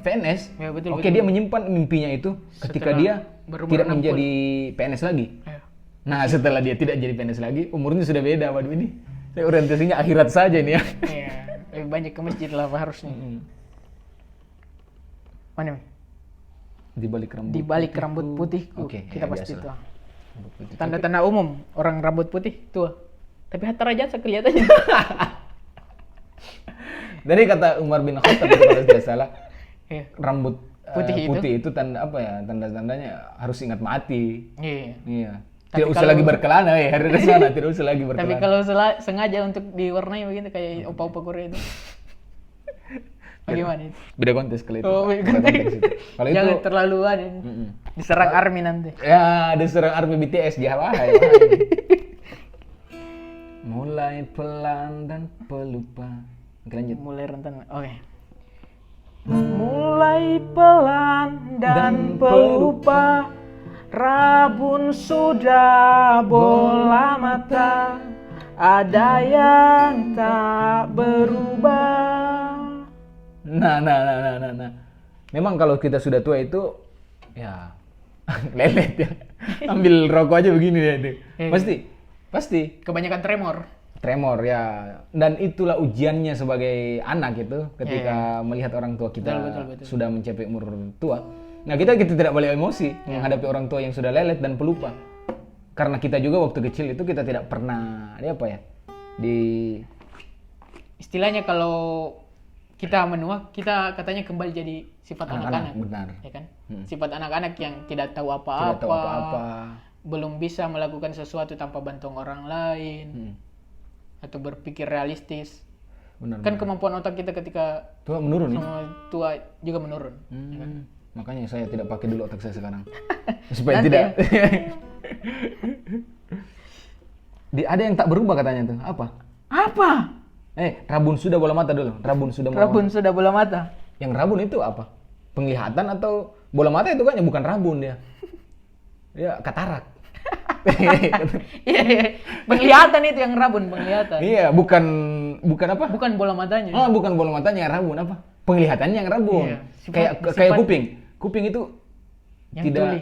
PNS, Ya, betul, oke betul. dia menyimpan mimpinya itu ketika Setelah dia berumur tidak 60. menjadi PNS lagi. Ayo. Nah setelah dia tidak jadi PNS lagi, umurnya sudah beda. Waduh ini, saya orientasinya akhirat saja nih ya. Iya, lebih banyak ke masjid lah harusnya. Mana? Mi? Di balik rambut. Di balik rambut putihku, Oke, kita ya, pasti biasa. tua. Rambut putih. Tanda-tanda umum orang rambut putih tua. Tapi hatta raja kelihatannya. Dari kata Umar bin Khattab itu kalau tidak salah, Iya. rambut Putih itu tanda apa ya? Tanda-tandanya harus ingat mati. Iya. Iya. Tapi Tidak usah kalau- lagi berkelana ya, hari di sana tidak usah lagi Tapi berkelana. kalau sengaja untuk diwarnai begitu kayak opa-opa Korea itu. Bagaimana itu? Beda konteks kalau itu. Oh, Pak. beda Beda konteks itu. Kalau itu Jangan terlalu diserang army nanti. ya ada serang army BTS dia wahai. Mulai pelan dan pelupa. Oke, lanjut. Mulai rentan. Oke. Mulai pelan dan pelupa, rabun sudah bola mata, ada yang tak berubah. Nah. Memang kalau kita sudah tua itu ya lelet ya. Ambil rokok aja begini ya itu. Pasti Kebanyakan tremor. tremor ya. Dan itulah ujiannya sebagai anak itu ketika melihat orang tua kita Betul. sudah mencapai umur tua. Nah, kita tidak boleh emosi menghadapi orang tua yang sudah lelet dan pelupa. Karena kita juga waktu kecil itu kita tidak pernah Istilahnya kalau kita menua, kita katanya kembali jadi sifat anak-anak. benar. Ya kan? Sifat anak-anak yang tidak tahu Tidak apa-apa. tahu apa-apa. Belum bisa melakukan sesuatu tanpa bantuan orang lain atau berpikir realistis. Benar. Kan kemampuan otak kita ketika Tua menurun nih. sama tua juga menurun. Makanya saya tidak pakai dulu otak saya sekarang. Supaya Nanti tidak. Ada yang tak berubah katanya tuh. Apa? Apa? Rabun sudah bola mata dulu. Rabun sudah bola Rabun sudah bola mata. Yang rabun itu apa? Penglihatan atau bola mata itu kan bukan rabun dia. Ya katarak. Iya. Penglihatan itu yang rabun, penglihatan. Iya, bukan apa? Bukan bola matanya. Oh, bukan bola matanya yang rabun apa? Penglihatannya yang rabun. Iya, Kayak kuping. Kuping itu Yang tidak tuli.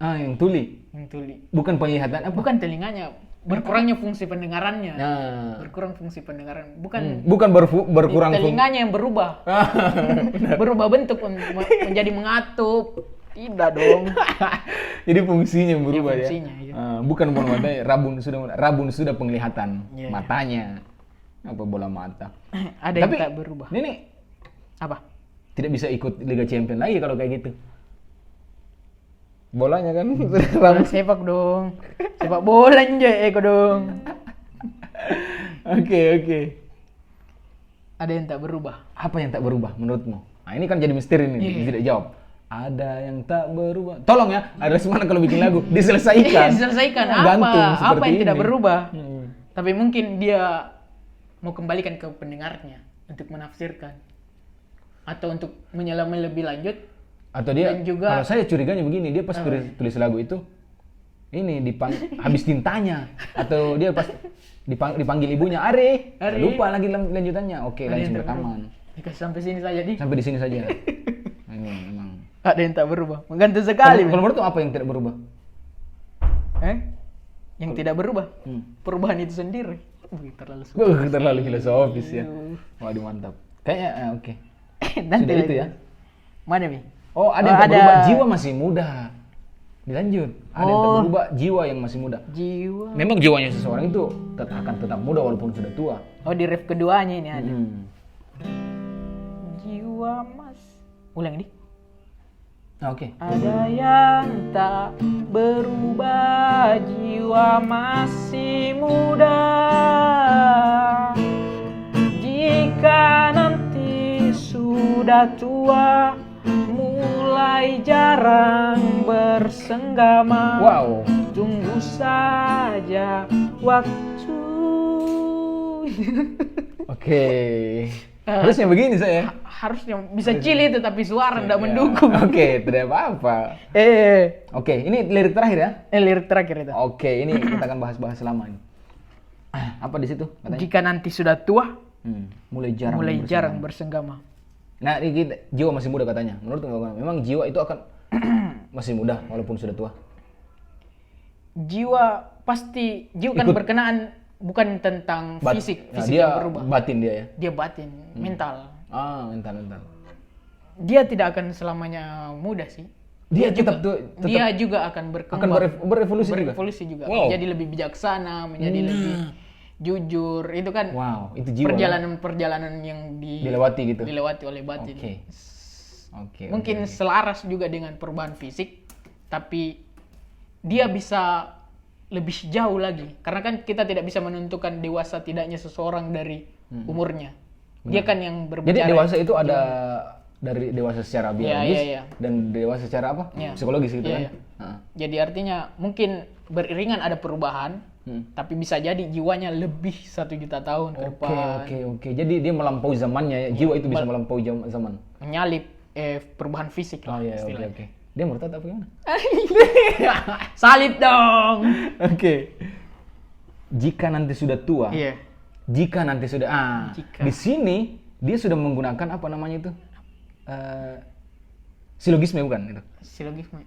yang tuli. Yang tuli. Bukan penglihatan apa? Bukan telinganya, berkurangnya fungsi pendengarannya. Nah, Berkurang fungsi pendengaran. Bukan bukan berkurang telinganya yang berubah. Berubah bentuk menjadi mengatup. Tidak dong. Jadi fungsinya yang berubah Ya, fungsinya, ya. iya. Bukan bola matanya, rabun sudah penglihatan Iya, iya. matanya. Apa bola mata. Ada yang Tapi tak berubah. ini Apa? tidak bisa ikut Liga Champion lagi kalau kayak gitu. Bolanya kan sudah Bola sepak dong. Sepak bola aja Eko dong. Oke. Ada yang tak berubah. Apa yang tak berubah menurutmu? Nah, ini kan jadi misteri nih, Iya. tidak jawab. Ada yang tak berubah. Tolong ya, ada semana kalau bikin lagu diselesaikan. Diselesaikan Gantung apa seperti yang tidak ini. berubah. Hmm. Tapi mungkin dia mau kembalikan ke pendengarnya untuk menafsirkan atau untuk menyelami lebih lanjut. Atau dia, Dan juga- kalau saya curiganya begini, dia pas tulis lagu itu, ini habis tintanya, atau dia pas dipanggil ibunya, Are. Are. Lupa lagi lanjutannya. Oke, Ada langsung yang tak rekaman. Dikasih sampai sini saja di. Sampai di sini saja. Ini memang. Ada yang tak berubah. Menggantung sekali. Kalau menurut apa yang tidak berubah? Yang tidak berubah. Hmm. Perubahan itu sendiri. Terlalu sulit. Terlalu filosofis ya. Waduh mantap. Kayaknya oke. Nanti Sudah itu lagi. ya. Mana Mi? Oh, ada yang tak berubah, jiwa masih muda. Dilanjut. Ada yang tak berubah, jiwa yang masih muda. Jiwa. Memang jiwanya seseorang itu akan tetap muda walaupun sudah tua. Oh, di ref keduanya ini ada. Hmm. Jiwa mas. Ulang di. Oke. Ada yang tak berubah, jiwa masih muda. Jika nanti sudah tua, mulai jarang bersenggama. Wow. Tunggu saja waktu. Oke. Harusnya begini saya. Harusnya bisa cili itu tapi suara tidak mendukung. Oke, tidak apa-apa. Oke, ini lirik terakhir ya. Lirik terakhir itu. Oke, ini kita akan bahas-bahas lama ini. Apa di situ katanya? Jika nanti sudah tua, Mulai jarang bersenggama. Nah, ini jiwa masih muda katanya. Menurut memang jiwa itu akan masih muda walaupun sudah tua. Jiwa kan berkenaan bukan tentang fisik dia yang berubah. batin dia ya. Dia batin, mental. Mental. Dia tidak akan selamanya muda sih. Dia tetap Dia juga akan berkembang. berevolusi juga. Wow. Menjadi lebih bijaksana, menjadi lebih jujur. Itu kan Wow, itu jiwa. perjalanan yang dilewati gitu. dilewati oleh batin. Oke. Mungkin selaras juga dengan perubahan fisik, tapi dia bisa lebih jauh lagi. Karena kan kita tidak bisa menentukan dewasa tidaknya seseorang dari umurnya. Dia kan yang berbicara. Jadi dewasa itu ada dari dewasa secara biologis iya. dan dewasa secara apa? Iya. Psikologis gitu Iya, kan. iya. Jadi artinya mungkin beriringan ada perubahan, tapi bisa jadi jiwanya lebih 1 juta tahun ke depan. Oke. Jadi dia melampaui zamannya ya. Jiwa itu bisa melampaui zaman. Menyalip perubahan fisik lah istilahnya. Oke. Dia murtad apa gimana? Salib dong. Oke. Jika nanti sudah tua. Iya. Jika nanti sudah Jika. Di sini dia sudah menggunakan apa namanya itu? Silogisme bukan itu? Silogisme.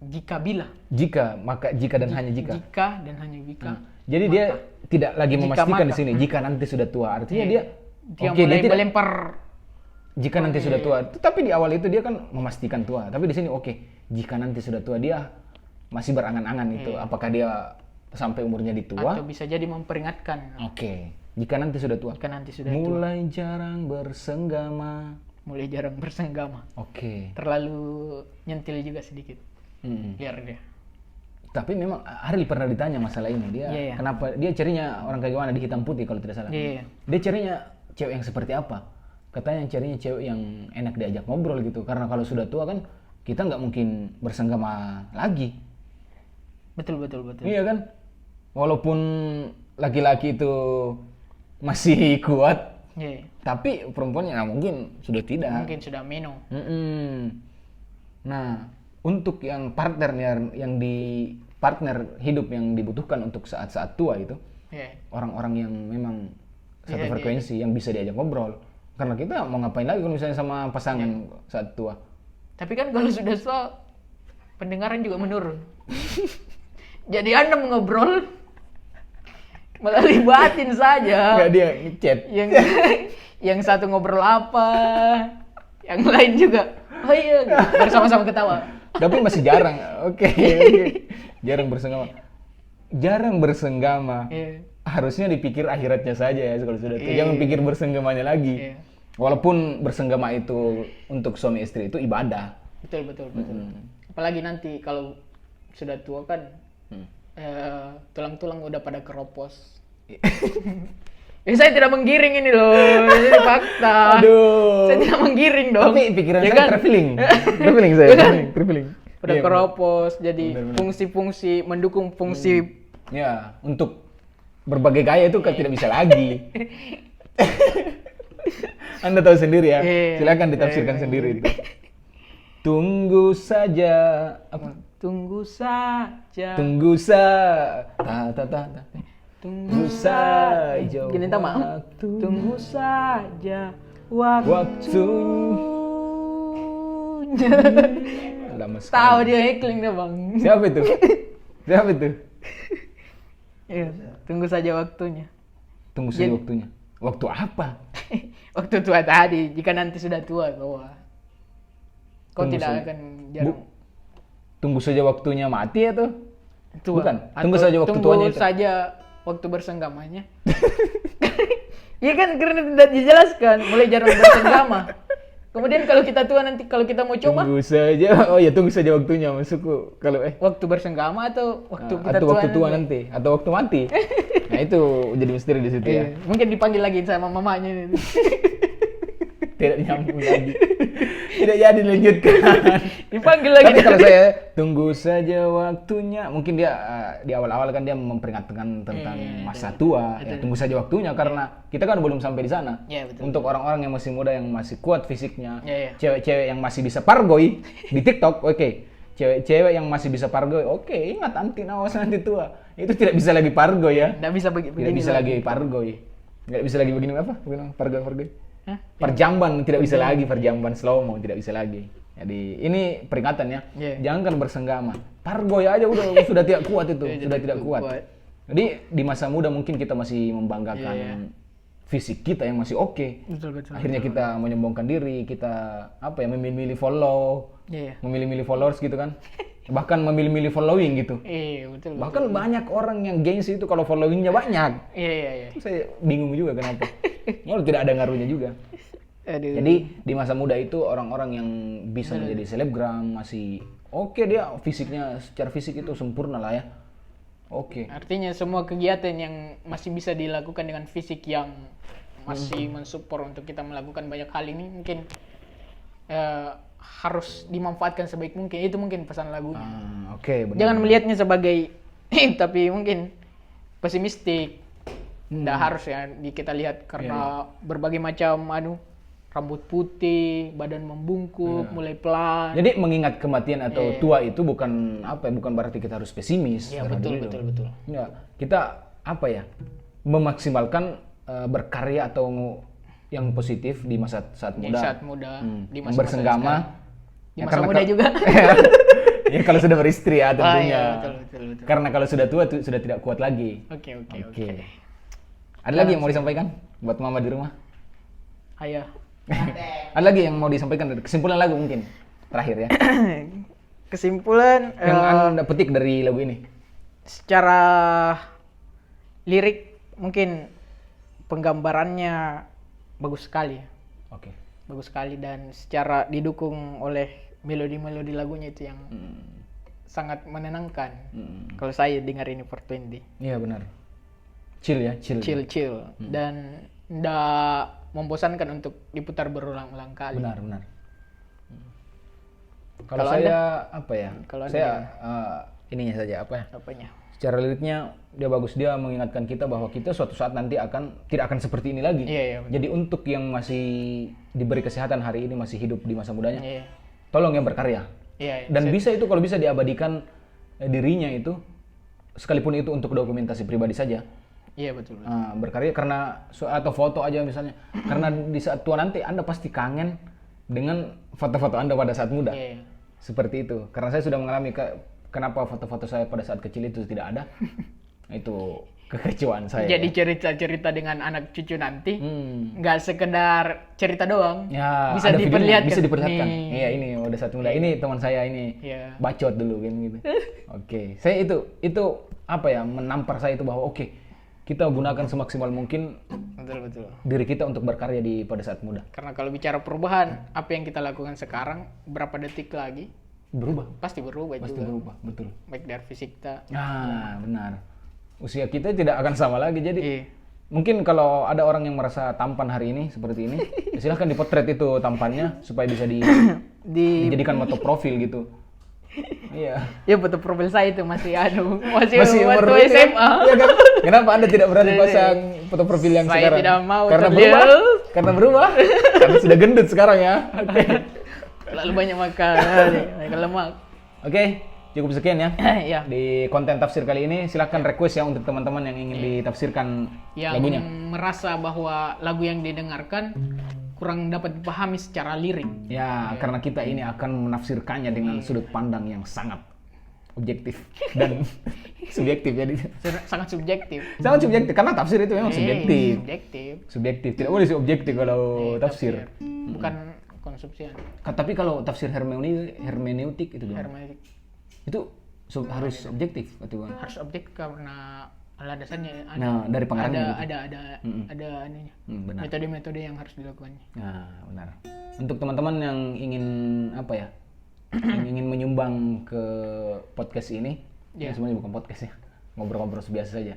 Jika bila. Jika, maka jika dan hanya jika. Jika dan hanya jika. Jadi dia tidak lagi Jika memastikan maka. di sini jika nanti sudah tua. Artinya dia Mulai dia tidak melempar. jika nanti sudah tua. Tapi di awal itu dia kan memastikan tua. Tapi di sini jika nanti sudah tua dia masih berangan-angan itu. Apakah dia sampai umurnya di tua? Atau bisa jadi memperingatkan. Oke. Jika nanti sudah tua. Jika nanti sudah tua. Mulai jarang bersenggama. Mulai jarang bersenggama. Oke. Terlalu nyentil juga sedikit. Biar dia. Tapi memang Ariel pernah ditanya masalah ini. Dia kenapa dia carinya orang kayak gimana di hitam putih kalau tidak salah. Iya. Dia carinya cewek yang seperti apa? Katanya carinya cewek yang enak diajak ngobrol gitu. Karena kalau sudah tua kan kita nggak mungkin bersenggama lagi. Betul. Iya kan? Walaupun laki-laki itu masih kuat, Iya. tapi perempuannya mungkin sudah tidak. Mungkin sudah minum. Nah, untuk yang partner hidup yang dibutuhkan untuk saat-saat tua itu, Iya. orang-orang yang memang satu frekuensi yang bisa diajak ngobrol. Karena kita mau ngapain lagi kalau misalnya sama pasangan saat tua. Tapi kan kalau sudah tua, pendengaran juga menurun. Jadi Anda ngobrol melalui batin saja. Nggak dia ngechat. Yang satu ngobrol apa, yang lain juga. Oh iya, bersama-sama ketawa. Tapi masih jarang. Oke. Jarang bersenggama. Iya. Harusnya dipikir akhiratnya saja ya kalau sudah tua. Jangan pikir bersenggramanya lagi. Iya. Walaupun bersenggama itu untuk suami istri itu ibadah. Betul. Apalagi nanti kalau sudah tua kan tulang-tulang udah pada keropos. Saya tidak menggiring ini loh, ini fakta. Aduh. Saya tidak menggiring dong. Tapi pikiran Ya saya kan? traveling. Traveling saya, Ya kan? traveling. Udah Iya, keropos, jadi Benar-benar. fungsi-fungsi mendukung fungsi. ya, untuk berbagai gaya itu kan tidak bisa lagi. Anda tahu sendiri ya. Iya. Silakan ditafsirkan sendiri itu. Tunggu saja. Apa? Tunggu saja. Tunggu ta. Tunggu saja Gini tak mau. waktu. Tunggu saja waktu. Lama sekali. Tahu dia heckling dah bang. Siapa itu? Siapa itu? Iya, tunggu saja waktunya. Tunggu saja Jadi- waktunya. Waktu apa? Waktu tua tadi, jika nanti sudah tua kau Tunggu tidak saja. akan jarang Tunggu saja waktunya mati atau? tua. Bukan, tunggu Atau saja waktu tunggu tuanya itu. saja waktu bersenggamanya. Iya kan, karena tidak dijelaskan, mulai jarang bersenggama. Kemudian kalau kita tua nanti, kalau kita mau coba, Tunggu saja. Oh ya, tunggu saja waktunya maksudku. Kalau waktu bersenggama atau waktu kita atau tua, waktu tua nanti, atau waktu mati. Nah, itu jadi misteri di situ ya. Iya, mungkin dipanggil lagi sama mamanya ini. Tidak nyambung lagi. Tidak jadi dilanjutkan. Dipanggil lagi. Tapi kalau saya tunggu saja waktunya, mungkin dia di awal-awal kan dia memperingatkan tentang masa tua, ya tunggu saja waktunya karena kita kan belum sampai di sana. Iya, betul. Untuk orang-orang yang masih muda yang masih kuat fisiknya, Iya, iya. cewek-cewek yang masih bisa pargoy di TikTok, oke. Cewek-cewek yang masih bisa pargoy, oke, ingat nanti awas nanti tua. Itu tidak bisa lagi pargoy ya. Nggak bisa Tidak begini bisa lagi pargoy. Nggak bisa lagi begini apa? Begini, pargoy. Hah? Perjamban tidak bisa lagi, perjamban slow mo tidak bisa lagi. Jadi ini peringatan ya. Iya. Jangan kan bersenggama. Pargoy aja udah sudah tidak kuat itu, Iya, sudah jadi tidak kuat. kuat. Jadi di masa muda mungkin kita masih membanggakan Iya, iya. fisik kita yang masih oke. Betul. Akhirnya kita menyombongkan diri, kita apa ya memilih-milih follow, Iya. memilih-milih followers gitu kan. Bahkan memilih-milih following gitu. Iya, betul. Bahkan banyak orang yang gengsi itu kalau followingnya banyak. Iya. Saya bingung juga kenapa. Kalau tidak ada ngaruhnya juga. Aduh. Jadi di masa muda itu orang-orang yang bisa menjadi selebgram masih oke, dia fisiknya secara fisik itu sempurna lah ya. Oke. Artinya semua kegiatan yang masih bisa dilakukan dengan fisik yang masih mensupport untuk kita melakukan banyak hal ini mungkin harus dimanfaatkan sebaik mungkin. Itu mungkin pesan lagunya. Oke, benar. Jangan melihatnya sebagai tapi mungkin pesimistik. Nggak harus ya kita lihat karena berbagai macam rambut putih, badan membungkuk, mulai pelan. Jadi mengingat kematian atau tua itu bukan apa ya, bukan berarti kita harus pesimis. Iya, Karena betul. Ya, kita apa ya? Memaksimalkan berkarya atau yang positif di masa saat Di muda. saat muda, di masa Bersenggama. Di Ya, masa karena muda ka- juga. Ya kalau sudah beristri ya tentunya. iya, betul. Karena kalau sudah tua sudah tidak kuat lagi. Oke. Ada lagi yang mau disampaikan buat mama di rumah? Ayo. Ada lagi yang mau disampaikan? Kesimpulan lagu mungkin terakhir ya. Kesimpulan Yang Anda petik dari lagu ini. secara lirik mungkin penggambarannya bagus sekali. Oke. Bagus sekali dan secara didukung oleh melodi-melodi lagunya itu yang sangat menenangkan. Kalau saya dengar ini 420. Iya benar. Chill ya, chill. Chill dan ndak membosankan untuk diputar berulang-ulang kali. Benar. Kalau Kalau saya apa ya? Kalau Anda saya ininya saja apa ya? Apanya? Secara liriknya dia bagus, dia mengingatkan kita bahwa kita suatu saat nanti tidak akan seperti ini lagi. Iya, betul. Jadi untuk yang masih diberi kesehatan hari ini masih hidup di masa mudanya, Iya. tolong yang berkarya. Iya. Dan bisa itu kalau bisa diabadikan dirinya itu, sekalipun itu untuk dokumentasi pribadi saja. Iya, betul. Berkarya karena atau foto aja misalnya. Karena di saat tua nanti Anda pasti kangen dengan foto-foto Anda pada saat muda. Iya. Seperti itu. Karena saya sudah mengalami kenapa foto-foto saya pada saat kecil itu tidak ada. Itu kekecewaan saya. Jadi cerita-cerita dengan anak cucu nanti Hmm. nggak sekedar cerita doang, Ya, bisa ada videonya, diperlihatkan. bisa diperlihatkan. Nih. Iya, ini pada saat muda. Ini teman saya ini. Iya. Bacot dulu kan gitu. Oke. Saya itu apa ya, menampar saya itu bahwa kita gunakan semaksimal mungkin Betul. diri kita untuk berkarya pada saat muda. Karena kalau bicara perubahan, apa yang kita lakukan sekarang, berapa detik lagi Berubah. pasti berubah Pasti juga. berubah, betul. Baik dari fisik kita. Benar. Usia kita tidak akan sama lagi, jadi Iya. Mungkin kalau ada orang yang merasa tampan hari ini seperti ini, ya silahkan dipotret itu tampannya supaya bisa dijadikan foto profil gitu. Iya. Ya foto profil saya itu masih Masih waktu umur ini, SMA. Iya kan? Kenapa Anda tidak berani pasang foto profil yang Saya sekarang? tidak mau Karena terlihat. berubah. Karena berubah. Karena sudah gendut sekarang ya. Oke. Lalu banyak makan, banyak lemak. Oke, cukup sekian ya. Ya. Di konten tafsir kali ini silahkan request ya untuk teman-teman yang ingin ditafsirkan Yang lagunya. merasa bahwa lagu yang didengarkan kurang dapat dipahami secara lirik. Ya, karena kita ini akan menafsirkannya dengan sudut pandang yang sangat objektif dan subjektif jadi. Sangat subjektif. Sangat subjektif karena tafsir itu memang subjektif. Subjektif. Subjektif. Tidak boleh subjektif kalau tafsir. Bukan konsumsi. Tapi kalau tafsir hermeneutik itu gimana? Hermeneutik. Itu harus objektif atau gimana? Harus objektif karena alasannya ada. Nah, dari pengarangnya gitu. Ada ininya. Benar. Metode-metode yang harus dilakukannya. Nah, benar. Untuk teman-teman yang ingin apa ya? yang ingin menyumbang ke podcast ini, ini sebenarnya bukan podcast ya. Ngobrol-ngobrol biasa saja.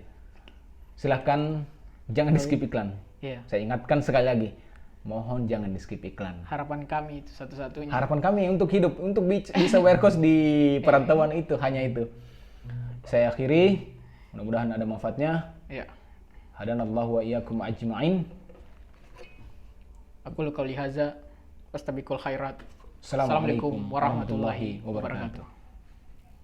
Silahkan jangan di-skip iklan. Iya. Saya ingatkan sekali lagi, mohon jangan di-skip iklan. Harapan kami itu satu-satunya. Harapan kami untuk hidup, untuk bisa warehouse di perantauan itu, hanya itu. Saya akhiri, mudah-mudahan ada manfaatnya. Iya. Hadanallahu wa iyyakum ajma'in. Aku qauli hadza, fastabiqul khairat. Assalamualaikum warahmatullahi wabarakatuh.